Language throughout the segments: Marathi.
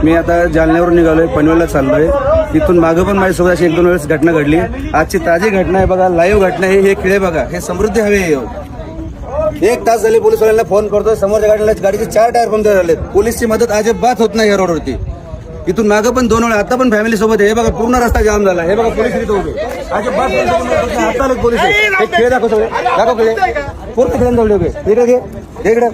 मी आता जालन्यावरून निघालोय, पनवेलला चाललोय. इथून मागं पण माझ्यासोबत अशी 1-2 वेळेस घटना घडली. आजची ताजी घटना आहे बघा, लाईव्ह घटना आहे. हे खिळे बघा, हे समृद्धी हवे. 1 तास झाले पोलिसवाल्यांना फोन करतोय, समोरच्या गाडीचे 4 टायर पंक्चर झालेत. पोलीसची मदत अजिबात होत नाही या रोडवरती. इथून मागं पण 2 वेळा, आता पण फॅमिली सोबत आहे. हे बघा पूर्ण रस्ता जाम झाला. हे बघा पोलीस इथे उभे, अजिबात आता पोलीस आहे. हे खेळ दाखव, सगळे दाखव, खेळ पूर्ण खेळून जवळ उभे. इकडे घे, इकडे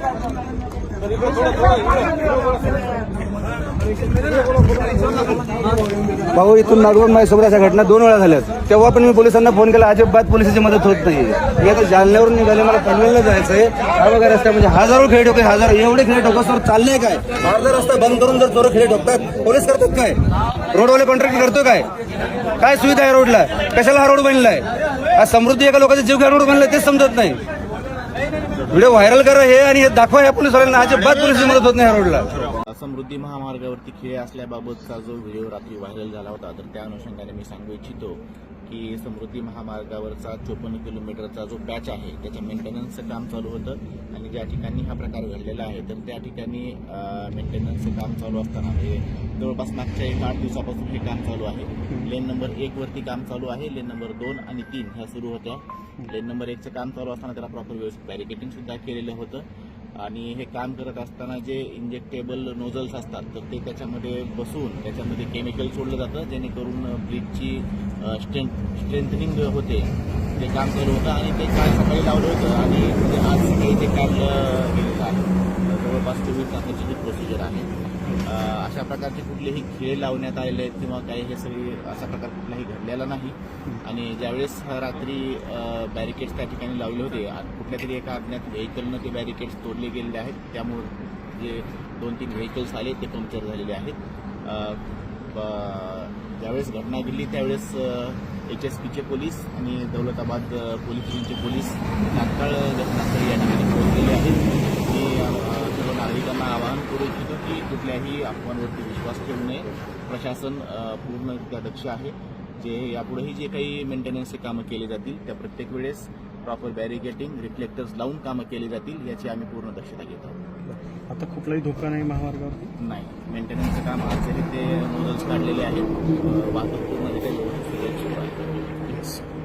भाऊ. इथून मागवून माझ्यासोबत अशा घटना 2 वेळा झाल्यात. तेव्हा पण मी पोलिसांना फोन केला, अजिबात पोलिसांची मदत होत नाही. मी आता जालन्यावरून निघाले, मला पनवेलला जायचंय. हा बघा रस्ता, म्हणजे हजारो खेळ ठोके, एवढे खेळ ठोकसवर चाललंय काय? अर्धा रस्ता बंद करून जर चोर खेळ ठोकतात, पोलीस करतात काय? रोडवाले कॉन्ट्रॅक्ट करतो काय? काय सुविधा आहे रोडला? कशाला हा रोड बनलाय? हा समृद्धी एका लोकांचा जीव घ्या रोड बनलाय, तेच समजत नाही. व्हिडिओ व्हायरल करा हे आणि हे दाखवा या पोलिसवाल्यांना. अजिबात पोलिसची मदत होत नाही या रोडला. समृद्धी महामार्गावरती खिळे असल्याबाबतचा जो व्हिडिओ रात्री व्हायरल झाला होता, तर त्या अनुषंगाने मी सांगू इच्छितो की समृद्धी महामार्गावरचा 54 किलोमीटरचा जो पॅच आहे त्याच्या मेंटेनन्सचं काम चालू होतं आणि ज्या ठिकाणी हा प्रकार घडलेला आहे तर त्या ठिकाणी मेंटेनन्सचं काम चालू असताना जवळपास मागच्या 8 दिवसापासून हे काम चालू आहे. लेन नंबर 1 वरती काम चालू आहे. लेन नंबर 2 आणि 3 ह्या सुरू होत्या. लेन नंबर 1चं काम चालू असताना त्याला प्रॉपर व्यवस्थित बॅरिकेटिंग सुद्धा केलेलं होतं आणि हे काम करत असताना जे इंजेक्टेबल नोझल्स असतात तर ते त्याच्यामध्ये बसून त्याच्यामध्ये केमिकल सोडलं जातं, जेणेकरून ब्रिजची स्ट्रेंथनिंग होते. ते काम चालू होतं आणि ते काल सकाळी लावलं होतं आणि आज सकाळी ते काम गेलेलं आहे. जवळपास 24 तासाची ही प्रोसिजर आहे. अशा प्रकारचे कुठलेही खेळ लावण्यात आलेले आहेत किंवा काही हे सगळी असा प्रकार कुठलाही घडलेला नाही. आणि ज्यावेळेस रात्री बॅरिकेड्स त्या ठिकाणी लावले होते, कुठल्या तरी एका अज्ञात व्हेकलनं ते बॅरिकेड्स तोडले गेलेले आहेत. त्यामुळे जे 2-3 व्हेकल्स आले ते पंक्चर झालेले आहेत. ज्यावेळेस घटना घडली त्यावेळेस HSPचे पोलीस आणि दौलताबाद पोलीस स्टेशनचे पोलीस तात्काळ घटनास्थळी या ठिकाणी पोहोचलेले आहेत. मी सर्व नागरिकांना आवाहन करू इच्छितो की कुठल्याही अफवांवरती विश्वास ठेवू नये. प्रशासन पूर्णरित्या दक्ष आहे. जे यापुढेही जे काही मेंटेनन्सचे कामं केली जातील त्या प्रत्येक वेळेस प्रॉपर बॅरिकेटिंग रिफ्लेक्टर्स लावून कामं केली जातील याची आम्ही पूर्ण दक्षता घेत आहोत. आता कुठलाही धोका नाही महामार्गावर? नाही, मेंटेनन्सचं काम आज जरी ते नोझल्स काढलेले आहेत, वाहतूक पूर्णरित्या व्यवस्थित सुरू आहे.